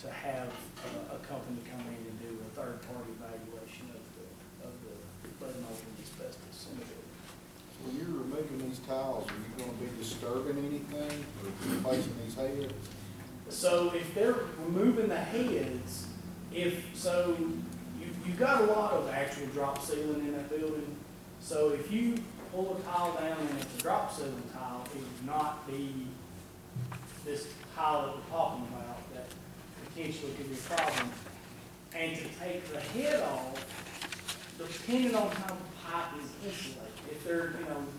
to have a company come in and do a third-party evaluation of the lead mold and asbestos in the building. When you're removing these tiles, are you gonna be disturbing anything or replacing these heads? So if they're removing the heads, you've got a lot of actual drop ceiling in that building. So if you pull a tile down and it's a drop ceiling tile, it would not be this tile that we're talking about that potentially could be a problem. And to take the head off, depending on how the pipe is insulated, if they're,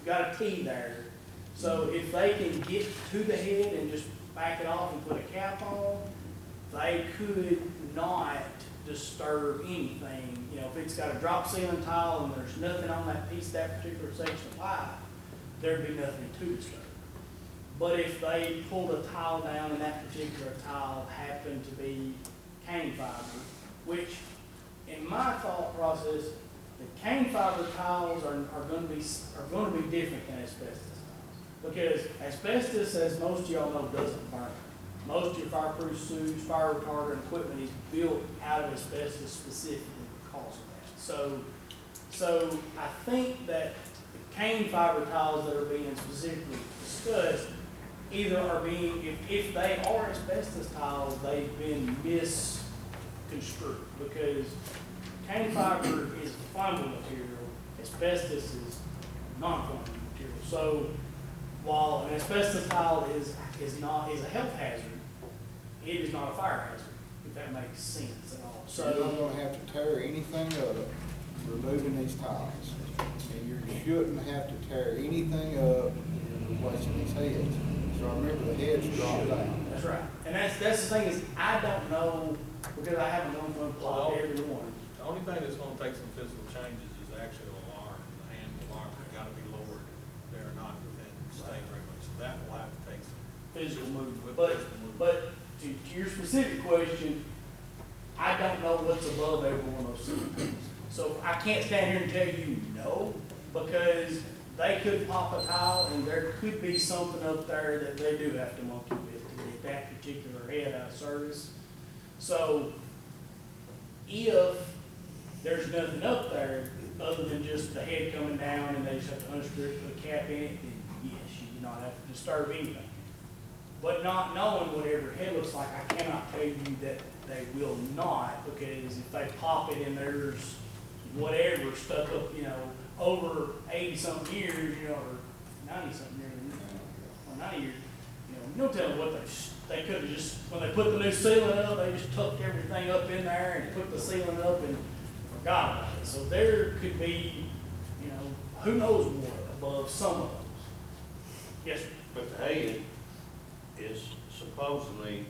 got a T there, so if they can get to the head and just back it off and put a cap on, they could not disturb anything. If it's got a drop ceiling tile and there's nothing on that piece, that particular section of pipe, there'd be nothing to disturb. But if they pulled a tile down and that particular tile happened to be cane fiber, which in my thought process, the cane fiber tiles are going to be different than asbestos tiles, because asbestos, as most of y'all know, doesn't burn. Most of your fireproof suits, fire retardant equipment is built out of asbestos specifically because of that. So I think that the cane fiber tiles that are being specifically discussed either are being, if they are asbestos tiles, they've been misconstrued, because cane fiber is flammable material, asbestos is non-flammable material. So while an asbestos tile is a health hazard, it is not a fire hazard, if that makes sense at all. So you're not gonna have to tear anything up removing these tiles. And you shouldn't have to tear anything up replacing these heads. So I remember the heads dropped down. That's right. And that's the thing is, I don't know, because I haven't done one plot every one. The only thing that's gonna take some physical changes is actually the alarm, the hand alarm, they gotta be lowered. They're not within state regulations, so that will have to take some Physical movement. with But, physical movement. but to your specific question, I don't know what's above every one of those ceilings. So I can't stand here and tell you no, because they could pop a tile and there could be something up there that they do have to monkey with to get that particular head out of service. So if there's nothing up there other than just the head coming down and they just have to unscrew it, put a cap in it, then yes, you do not have to disturb anything. But not knowing what every head looks like, I cannot tell you that they will not, because if they pop it and there's whatever stuck up, over 80-something years, or 90-something years, or 90 years, you don't tell them what they could have just, when they put the new ceiling up, they just tucked everything up in there and put the ceiling up and forgot about it. So there could be, who knows what above some of those. Yes, sir. But the head is supposedly,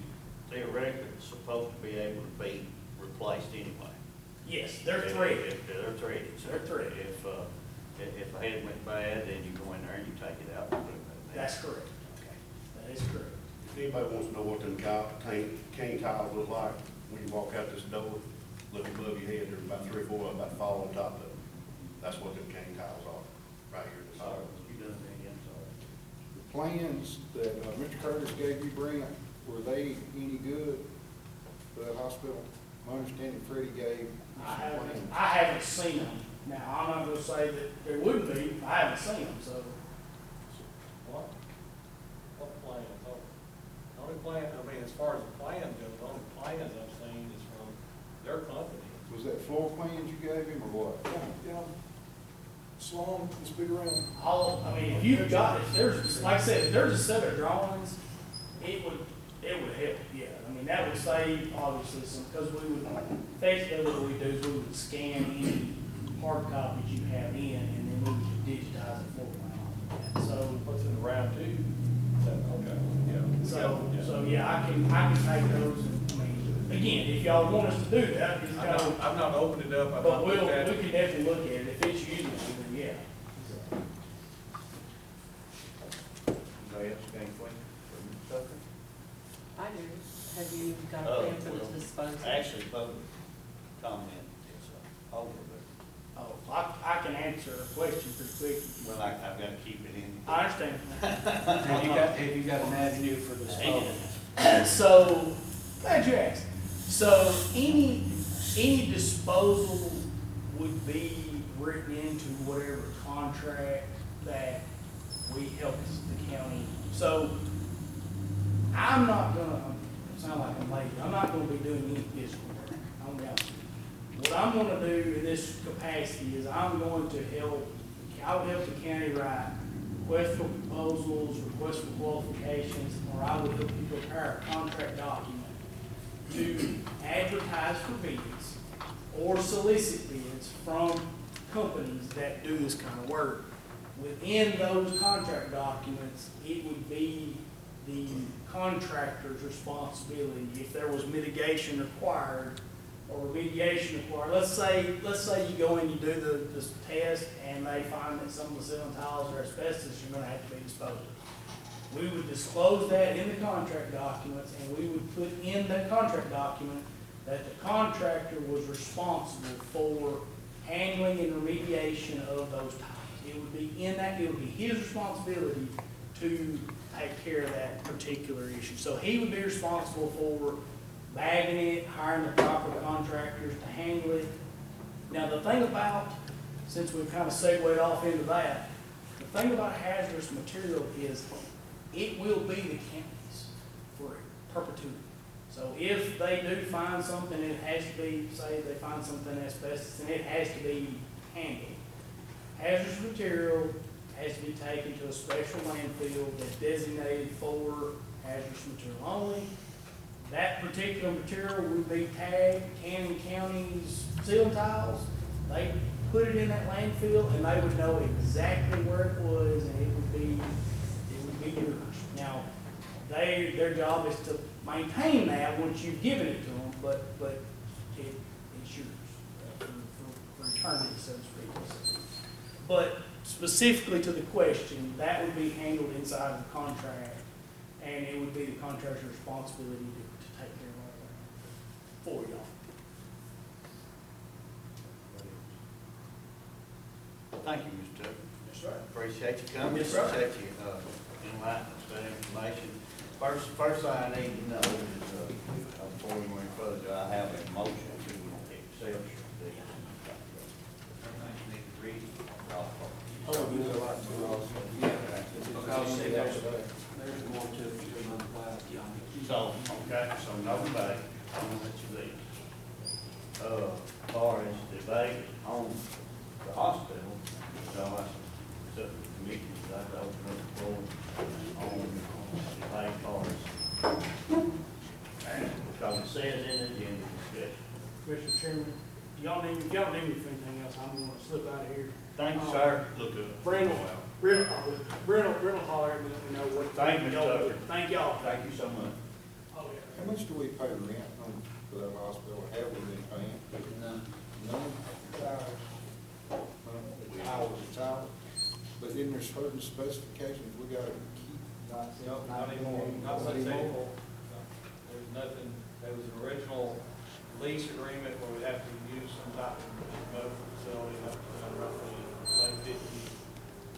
theoretically, supposed to be able to be replaced anyway. Yes, they're threaded. They're threaded. So They're threaded. If a head went bad, then you go in there and you take it out. And put it back. That's correct. Okay, that is correct. If anybody wants to know what them cane tiles look like, when you walk out this door, look above your head, there's about 3 or 4 of them about to fall on top of them. That's what them cane tiles are, right here. You done that again, sorry. The plans that Mr. Curtis gave you, Brent, were they any good for that hospital? My understanding Freddie gave you some plans. I haven't seen them. Now, I'm not gonna say that there wouldn't be, I haven't seen them, so. What plan? The only plan, as far as the plan goes, the only plans I've seen is from their company. Was that floor plans you gave him or what? Yeah. Sloan, this big around. If you've got, if there's, like I said, if there's a set of drawings, it would help, yeah. That would save, obviously, some, because we would, basically what we do is we would scan any hard copies you have in, and then we would digitize it for you. So, What's in the round two? Is that, okay, yeah. so yeah, I can take those, and, again, if y'all want us to do that, just kind of. I've not opened it up, I've But not we looked at it. can definitely look at it, if it's usable, then yeah. Anybody else got any questions for Mr. Tucker? I do. Have you got a plan for the disposal? Actually, public comment is over, but, Oh, I can answer a question pretty quick. well, I've got to keep it in. I understand. Have you got an avenue for disposal? So, glad you asked. So any disposal would be written into whatever contract that we help the county. So I'm not gonna, sound like I'm lazy, I'm not gonna be doing any physical work, I'm gonna be honest with you. What I'm gonna do in this capacity is I'm going to help, I will help the county write requests for proposals, requests for qualifications, or I will help you prepare a contract document to advertise for bids or solicit bids from companies that do this kind of work. Within those contract documents, it would be the contractor's responsibility if there was mitigation required or remediation required. Let's say you go in, you do this test, and they find that some of the ceiling tiles are asbestos, you're gonna have to be disposed of. We would disclose that in the contract documents, and we would put in that contract document that the contractor was responsible for handling and remediation of those tiles. It would be in that, it would be his responsibility to take care of that particular issue. So he would be responsible for bagging it, hiring the proper contractors to handle it. Now, the thing about, since we've kind of segued off into that, the thing about hazardous material is it will be the county's for perpetuity. So if they do find something, it has to be, say they find something asbestos, and it has to be handled. Hazardous material has to be taken to a special landfill that's designated for hazardous material only. That particular material would be tagged Cannon County's ceiling tiles. They put it in that landfill, and they would know exactly where it was, and it would be yours. Now, their job is to maintain that once you've given it to them, but it's yours for eternity, so to speak. But specifically to the question, that would be handled inside of the contract, and it would be the contractor's responsibility to take care of all that for y'all. Thank you, Mr. Tucker. Yes, sir. Appreciate you coming. Yes, sir. Appreciate you enlightening us with that information. First thing I need to know is, before we go any further, I have a motion to accept the. Oh, you would like to also? Because see, there's more to another class. So, okay, so no debate, I'm gonna let you leave. As far as debate on the hospital, so I took the committee, I'd like to open up the floor on debate cards. Because it says in the agenda discussion. Mr. Chairman, if y'all need me for anything else, I'm gonna slip out of here. Thank you, sir. Look up. Brenda will holler at me, let me know what. Thank you, Mr. y'all do. Tucker. Thank y'all. Thank you so much. Oh, yeah. How much do we pay rent for that hospital? Have we been paying? None. Hours, it's hours. But isn't there certain specifications we gotta keep? Not anymore, not since April. There's nothing, there was an original lease agreement where we have to use some type of medical facility up to roughly late 50s.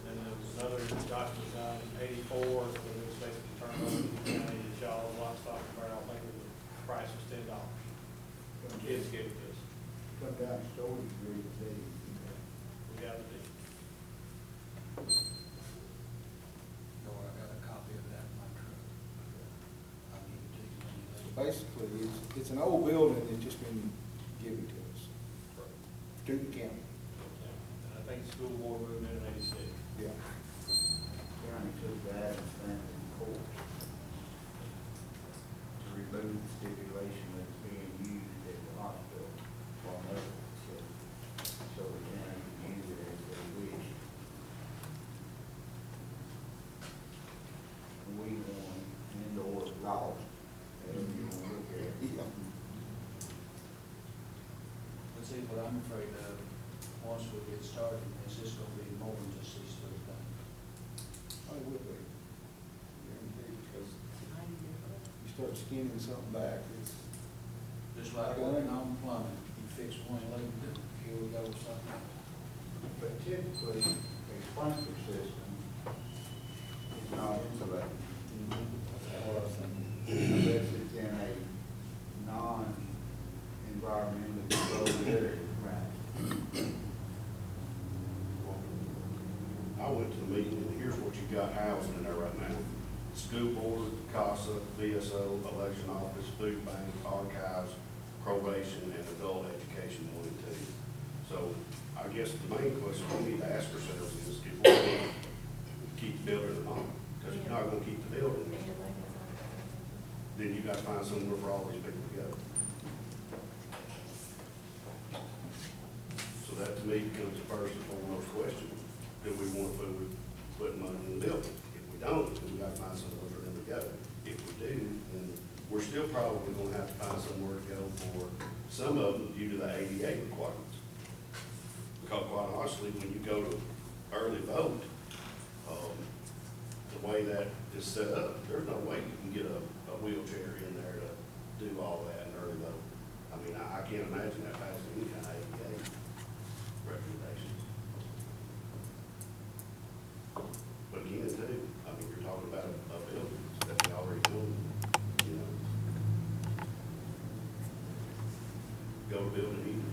Then there was another document signed in 84, where it was basically turned over to the county, that y'all, lock, stock, and barrel, I think the price was $10. Kids gave it to us. Cut down storage agreement, We got it. No, I got a copy of that in my truck. I need to take it on the Basically, it's an old building that's just been given to us, to the county. And I think the school board moved in 86. Yeah. County took that and sent it in court to remove the stipulation that's being used at the hospital for medical facility. So the county can use it as they wish. We won and/or lost, as you want to look at it. Yeah. But see, what I'm afraid of, once we get started, is this gonna be more than just these three things? I would be. Guaranteed, because you start skinning something back, it's, Just like working on plumbing, you fix one leak, here we go with something else. But typically, a sprinkler system is not insulated. Unless it's in a non-insulated environmental control area. Right. I went to the meeting, and here's what you got housed in there right now. School board, CASA, VSO, election office, food bank, archives, probation, and adult education 1 and 2. So I guess the main question we need to ask ourselves is if we're going to keep the building or not. Because if you're not going to keep the building, then you got to find somewhere for all these people to go. So that to me becomes the first and foremost question. Do we want to put money in the building? If we don't, then we got to find somewhere for them to go. If we do, then we're still probably going to have to find somewhere to go for some of them due to the ADA requirements. Because quite honestly, when you go to early vote, the way that is set up, there's no way you can get a wheelchair in there to do all that in early vote. I mean, I can't imagine that passing any kind of ADA recommendations. But again, too, I mean, you're talking about a building that we already own, you know. Go to build it either.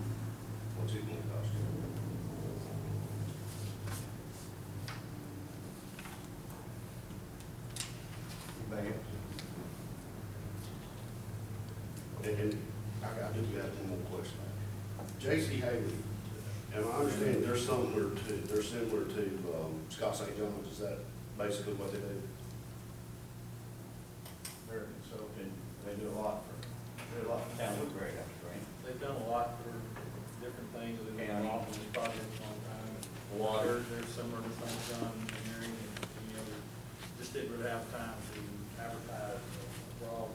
What's it gonna cost you? And I do got one more question. J.C. Haley, and I understand they're similar to Scott St. John's, is that basically what they do? Very consulted, they do a lot for town of Gray, that's great. They've done a lot for different things, they've been involved in this project a long time. Water, they're similar to St. John Engineering, and, you know, just didn't really have time to advertise a broad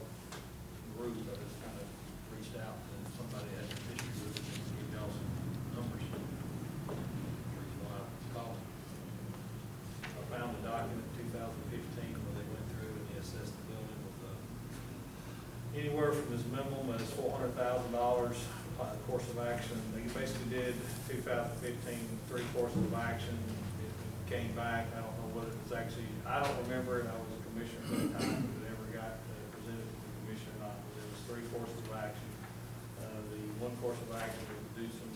group, but it's kind of reached out, and somebody had an issue with it, and give y'all some numbers. Reason why I called. I found the document in 2015 where they went through and they assessed the building with, anywhere from as minimum as $400,000 course of action. They basically did 2015, 3 courses of action. It came back. I don't know what it was actually, I don't remember, and I was a commissioner at the time, if it ever got presented to the commission or not. But it was 3 courses of action. The one course of action was to do some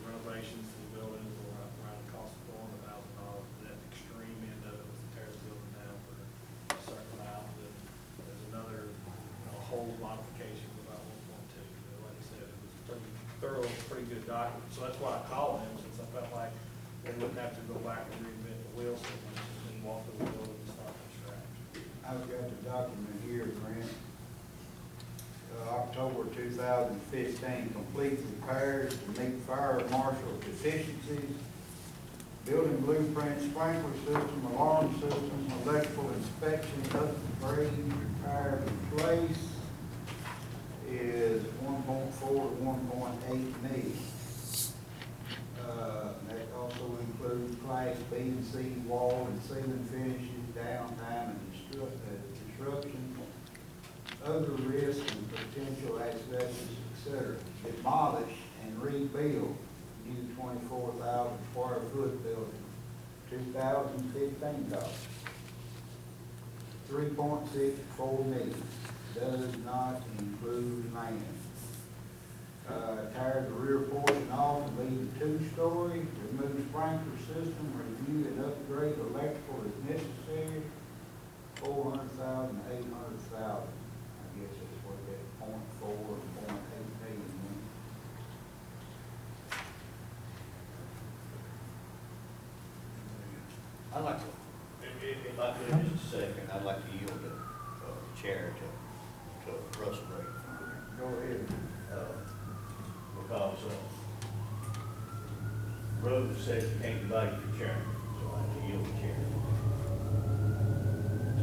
renovations to the building around the cost of $400,000. That extreme end of it was to tear the building down for a certain amount. There's another whole modification of about 1.2. Like I said, it was pretty thorough, pretty good document. So that's why I called him, since I felt like they wouldn't have to go back and reinvent the wheel so much and walk the wheel and start from scratch. I've got the document here, Grant. October 2015, complete repairs to meet fire marshal deficiencies, building blueprint, sprinkler system, alarm system, electrical inspection, upgrade, repair, replace is 1.4 to 1.8 million. That also includes class B and C wall and ceiling finishes, downtime and disruption, other risks and potential asbestos, etc. Demolish and rebuild new 24,000 square foot building, $2015. 3.64 million, does not include land. Tear the rear portion off and leave the 2-story, remove sprinkler system, review and upgrade electrical as necessary, 400,000, 800,000. I guess that's what that 0.4 and 0.8 million means. I'd like to, if I could, just a second, I'd like to yield the chair to Russell Ray. Go ahead. Because Rhoda said you can't debate your chairman, so I have to yield the chair.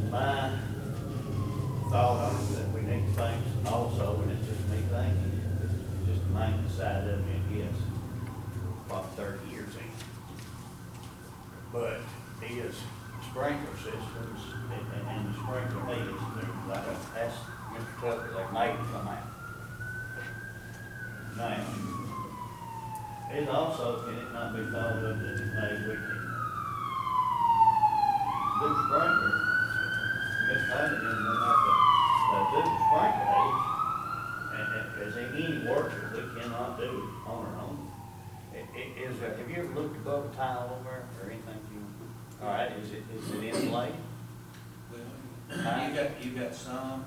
My thought on it, that we need things also, and it's just me thinking, it's just the maintenance side of it, yes, about 30 years in. But is sprinkler systems and the sprinkler heads, they're like, that's Mr. Tucker, they're made to come out. Now, it also, can it not be thought of that maybe we can do sprinkler, Miss Fanning, and then have to do the sprinkler heads, and as any work that we cannot do on our own. Have you ever looked above a tile over there or anything all right, is it insulated? Well, you got some,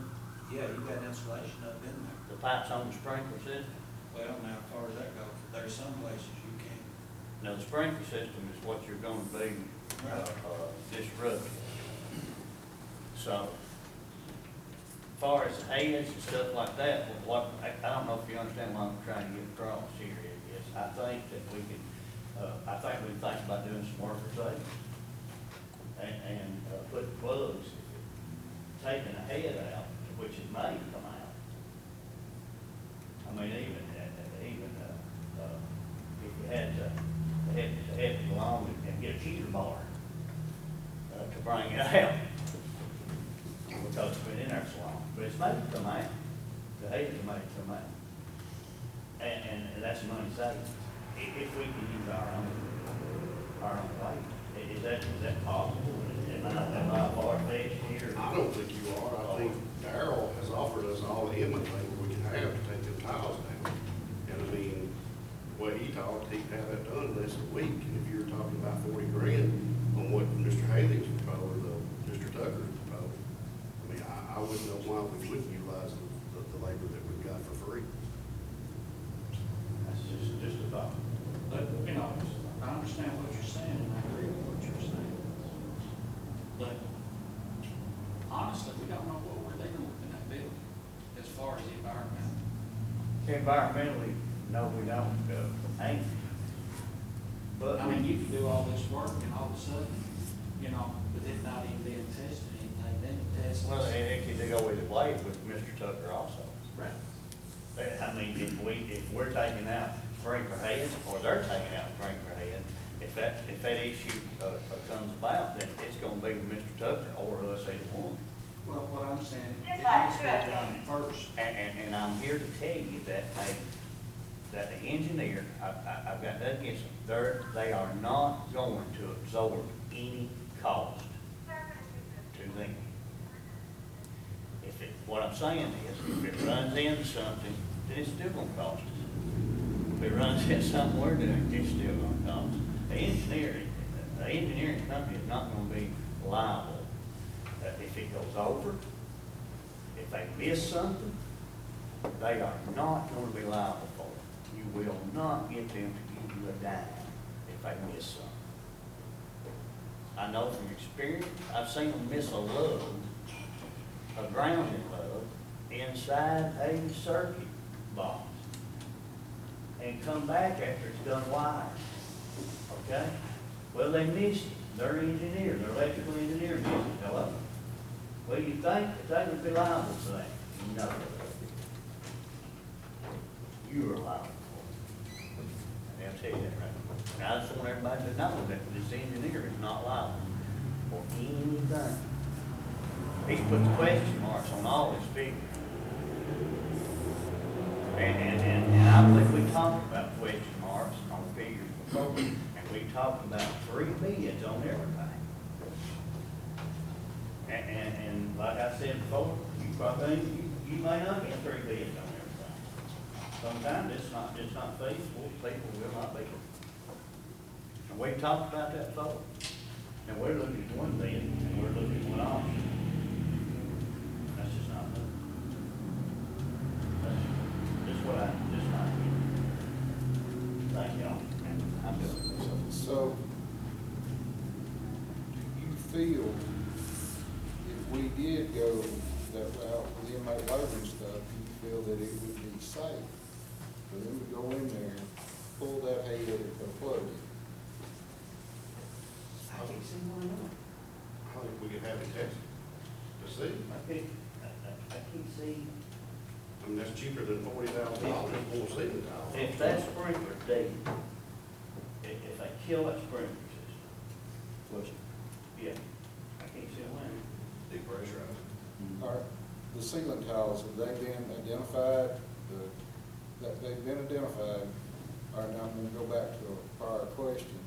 yeah, you got insulation up in there. The pipes on the sprinkler system? Well, now, as far as that goes, there's some places you can't. Now, the sprinkler system is what you're gonna be, disrupting. So, as far as heads and stuff like that, I don't know if you understand what I'm trying to get across here, is I think that we can, I think we can think about doing some worker savings. And put plugs, taking a head out, which it may come out. I mean, even if you had to go along and get a heater bar to bring it out, because it's been in there so long, but it's made to come out, the header's made to come out. And that's money saved, if we can use our own way. Is that possible? Am I far-fetched here? I don't think you are. I think Darrell has offered us all the inventory we can have to take the tiles down. And I mean, the way he talked, he'd have that done in less than a week. And if you're talking about 40 grand on what Mr. Haley's proposed, or Mr. Tucker's proposed, I mean, I wouldn't know why we wouldn't utilize the labor that we've got for free. That's just a thought. But, you know, I understand what you're saying, and I agree with what you're saying. But honestly, we don't know what we're dealing with in that building as far as the environment. Environmentally, no, we don't, ain't. But, I mean, you can do all this work and all of a sudden, you know, with it not even being tested or anything, then it tests. well, it could go either way with Mr. Tucker also. Right. I mean, if we're taking out sprinkler heads, or they're taking out sprinkler heads, if that issue comes about, then it's gonna be with Mr. Tucker or us either one. Well, what I'm saying, it needs to be done first. And I'm here to tell you that that the engineer, I've got that against them, they are not going to absorb any cost to them. What I'm saying is, if it runs into something, then it's still gonna cost us. If it runs into something we're doing, it's still gonna cost us. The engineering company is not gonna be liable if it goes over. If they miss something, they are not gonna be liable for it. You will not get them to give you a dime if they miss something. I know from experience, I've seen them miss a load, a grounding load, inside a circuit box, and come back after it's done wired. Okay? Well, they missed it. They're engineers, they're electrical engineers, missed it. Hello? Well, you think that they would be liable for that? No. You are liable for it. And I'll tell you that right now. And I just want everybody to know that this engineer is not liable for anything. He's put the question marks on all his figures. And I believe we talked about question marks on figures before, and we talked about 3 bids on everything. And like I said before, you probably, you may not get 3 bids on everything. Sometimes it's not feasible, people will not be. And we talked about that before. And we're looking at 1 bid, and we're looking at 1 option. That's just not good. That's just what just not good. Thank y'all. I'm done. So, do you feel if we did go that route with inmate labor and stuff, do you feel that it would be safe for them to go in there, pull that head and plug it? I can't see why not. I think we could have it tested to see. I can't see. I mean, that's cheaper than $40,000 for ceiling tile. If that sprinkler dead, if they kill that sprinkler system, Flush yeah, I can't see a way. Depressurize. All right, the ceiling tiles, have they been identified? That they've been identified. All right, now I'm gonna go back to a prior question.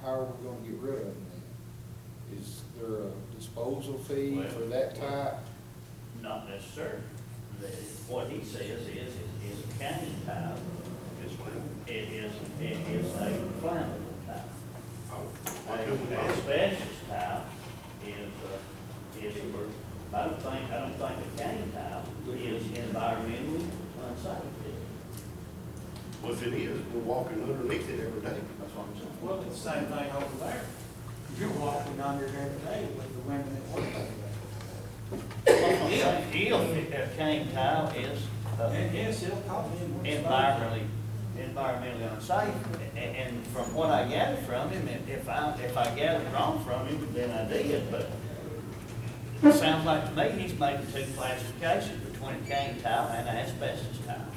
How are we gonna get rid of them then? Is there a disposal fee for that type? Not necessarily. what he says is a cane tile. It's flammable. It is a flammable tile. Why couldn't we- Asbestos tile is for, I don't think a cane tile is environmentally unsafe. Well, if it is, we're walking underneath it every day. That's what I'm saying. Well, it's the same thing over there. You're walking under it every day with the women that work over there. If a cane tile is And yes, it'll cost me. environmentally unsafe, and from what I gathered from him, if I gathered wrong from him, then I did, but it sounds like to me he's making two classifications between a cane tile and an asbestos tile.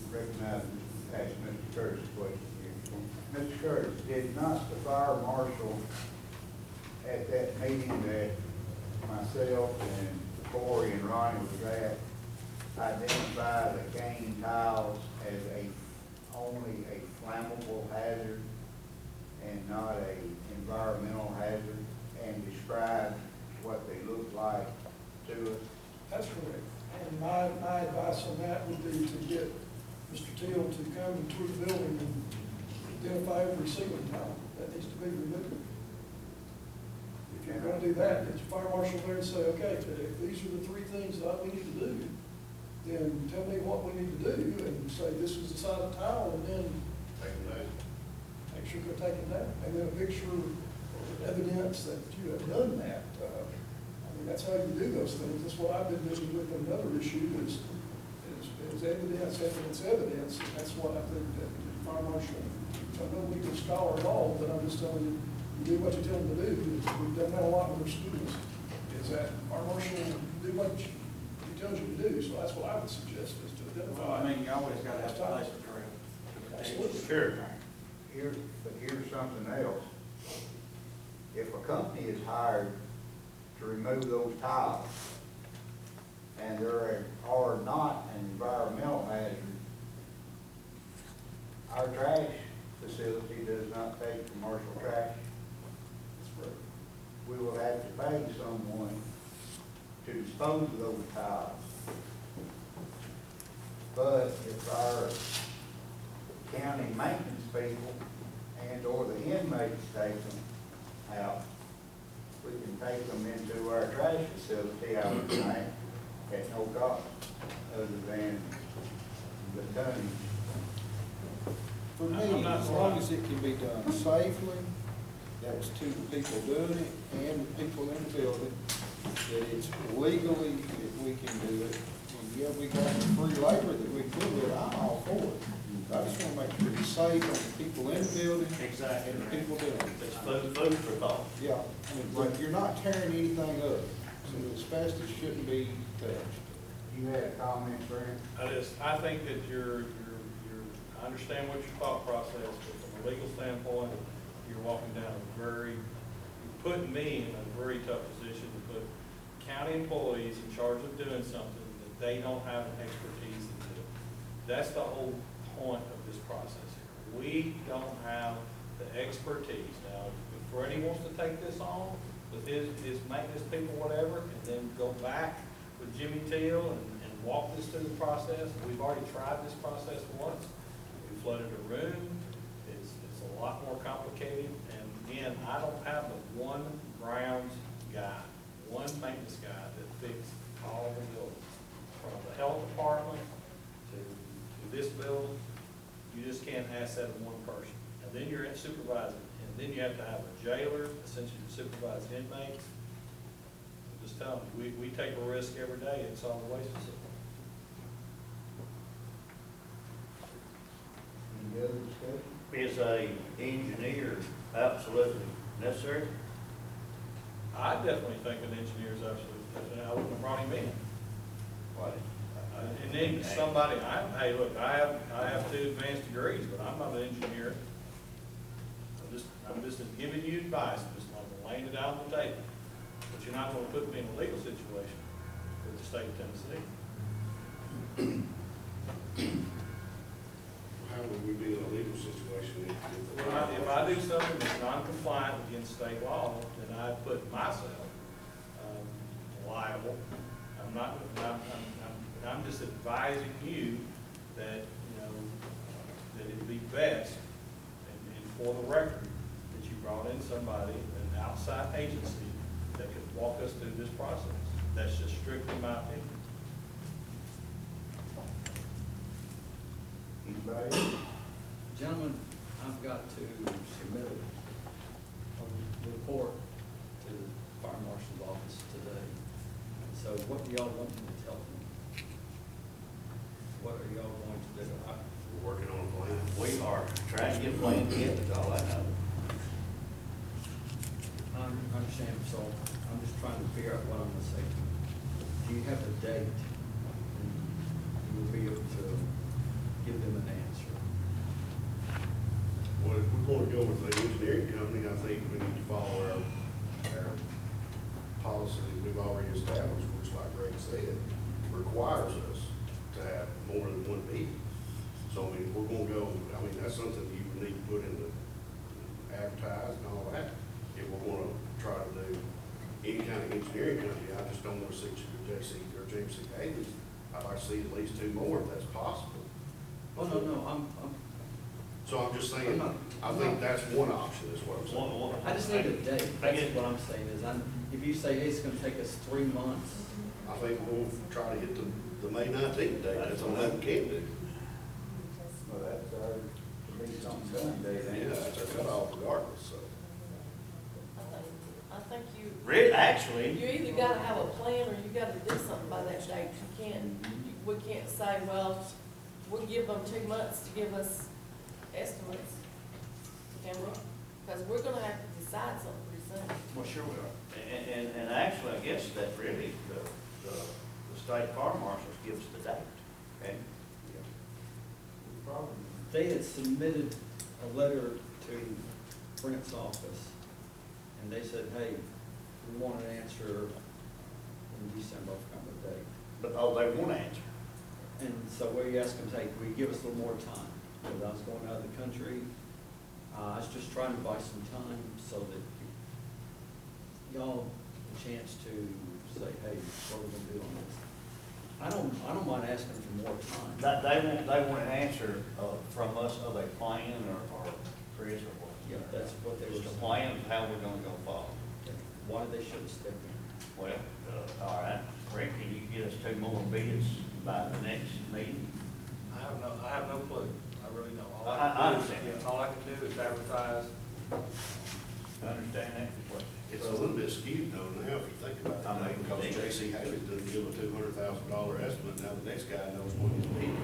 Recognize, ask Mr. Curtis a question here. Mr. Curtis, did not the fire marshal at that meeting that myself and Corey and Ronnie was at, identify the cane tiles as only a flammable hazard and not a environmental hazard, and describe what they look like to us? That's correct. And my advice on that would be to get Mr. Teal to come and tour the building and identify every ceiling tile that needs to be removed. If you're gonna do that, get your fire marshal there and say, okay, if these are the three things that we need to do, then tell me what we need to do, and say, this is the size of tile, and then Take it down. make sure they're taken down. And then a picture of evidence that you have done that. I mean, that's how you do those things. That's what I've been doing with another issue is evidence. And that's what I think that the fire marshal, I'm no legal scholar at all, but I'm just telling you, you do what you tell them to do. We've done that a lot with our students, is that fire marshal do what he tells you to do. So that's what I would suggest, is to identify. I mean, you always gotta have a place for it. Absolutely. Sure. But here's something else. If a company is hired to remove those tiles, and there are not an environmental hazard, our trash facility does not take commercial trash. We will have to pay someone to dispose of those tiles. But if our county maintenance people and or the inmates take them out, we can take them into our trash facility out of the night at no cost, other than the tonnage. For me, as long as it can be done safely, that's to the people doing it and the people in the building, that it's legally, that we can do it. And yeah, we got the free labor that we can do it, I'm all for it. I just wanna make sure it's safe on the people in the building. Exactly. And the people doing it. It's food for thought. Yeah, I mean, but you're not tearing anything up, so the asbestos shouldn't be touched. You had a comment, Brent? I think that I understand what your thought process, but from a legal standpoint, you're walking down you're putting me in a very tough position to put county employees in charge of doing something that they don't have an expertise in doing. That's the whole point of this process here. We don't have the expertise. Now, if Freddie wants to take this on with his maintenance people, whatever, and then go back with Jimmy Teal and walk this through the process, we've already tried this process once. We flooded a room. It's a lot more complicated. And again, I don't have the one grounds guy, one maintenance guy that fits all the buildings. From the health department to this building, you just can't ask that of one person. And then you're at supervising, and then you have to have a jailer, essentially to supervise inmates. I'm just telling you, we take a risk every day in solid waste facility. Any other discussion? Is a engineer absolutely necessary? I definitely think an engineer is absolutely, I wouldn't have brought him in. What? And then somebody, hey, look, I have 2 advanced degrees, but I'm not an engineer. I'm just giving you advice, I'm laying it out on the table. But you're not gonna put me in a legal situation with the state of Tennessee. How would we be in a legal situation If I do something that's non-compliant against state law, then I put myself liable just advising you that, you know, that it'd be best, and for the record, that you brought in somebody, an outside agency, that could walk us through this process. That's just strictly my opinion. Anybody else? Gentlemen, I've got to submit a report to the fire marshal's office today. So what do y'all want me to tell them? What are y'all going to do? We're working on a plan. We are trying to get planned together, that's all I know. I understand, so I'm just trying to figure out what I'm gonna say. Do you have a date? And you will be able to give them an answer. Well, if we're going to go with the engineering company, I think we need to follow our policy that we've already established, which, like Greg said, requires us to have more than one meeting. So, I mean, we're going to go, I mean, that's something you would need to put in the advertise and all that. If we're going to try to do any kind of engineering company, I just don't want to see J.C. or James C. Haley's. I'd like to see at least two more if that's possible. Oh, no, I'm So I'm just saying, I think that's one option, is what I'm saying. I just need a date. I That's get- what I'm saying is, if you say, hey, it's gonna take us 3 months, I think we'll try to hit the May 19th date, that's all that we can do. Well, that's our, to be something done, Dave. Yeah, that's our cutoff regardless, so. I think you, Actually, you either gotta have a plan or you gotta do something by that date. You can't, we can't say, well, we'll give them 2 months to give us estimates. Can we? Because we're gonna have to decide something pretty soon. well, sure we are. And actually, I guess that really, the state fire marshals gives the date, okay? they had submitted a letter to Brent's office, and they said, hey, we want an answer in December, I forgot what date. But, oh, they won't answer. And so we asked them, hey, will you give us a little more time? Because I was going out of the country. I was just trying to buy some time so that y'all a chance to say, hey, what are we gonna do on this? I don't mind asking for more time. They want an answer, from us of a plan or Chris or what. Yeah, that's what they were Just a saying. plan of how we're gonna go forward. Why they should have stepped in. Well, all right, Rick, can you get us 2 more bids by the next meeting? I have no clue. I really don't. All I can do is- understand. yeah, all I can do is advertise. I understand that completely. It's a little bit skewed though now, if you think about it. I mean, Because J.C. Haley didn't give a $200,000 estimate, now the next guy knows what he's needing.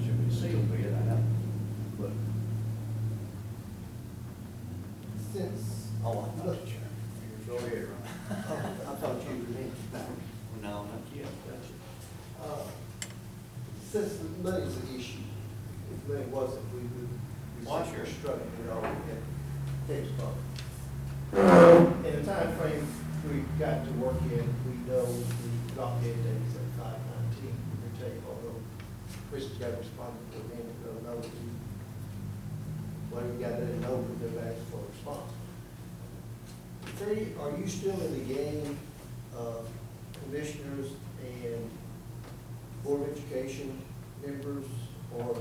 Should be sealed bid, I know. But, Since, oh, I thought you. Go ahead, Ron. I thought you were next. No, not yet. Since the money's an issue, if money wasn't, we would. Well, sure. Structure it all in text box. In the timeframe we've got to work in, we know the drop dead dates at 5/19, we take, although Chris has got to respond to the minute, we'll know that what we got to know that they've asked for a response. Are you still in the game of commissioners and Board of Education members, or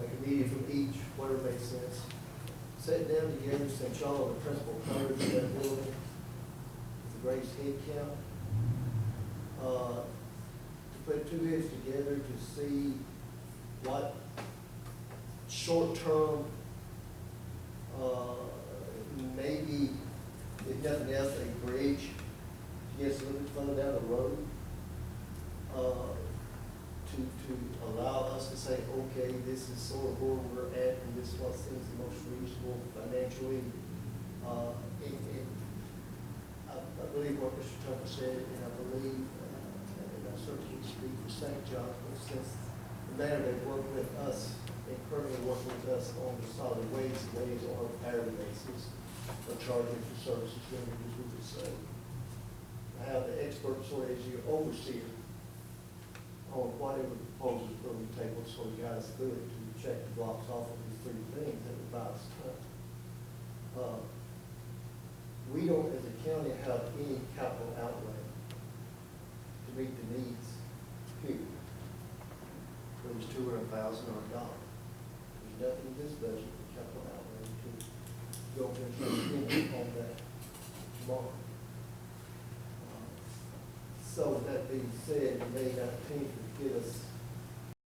a committee from each, whatever makes sense? Sit down together, since y'all are the principal players of that building, with the greatest head count, to put 2 heads together to see what short-term, maybe, if nothing else, a bridge to get us a little bit further down the road, to allow us to say, okay, this is sort of where we're at, and this is what seems the most reasonable financially. I believe what Mr. Tucker said, and I believe, and I certainly speak for St. John, but since the manner they work with us, and currently work with us on the solid waste days on a hourly basis, or charging for services rendered, as we would say. Have the expert sort of as your overseer on whatever proposals are on the table, so you guys through it to check the blocks off of these 3 things that are about us. We don't, as a county, have any capital outlay to meet the needs, period. was $200,000 or a dollar. There's nothing in this budget for capital outlay to go against on that tomorrow. So with that being said, May 19th would get us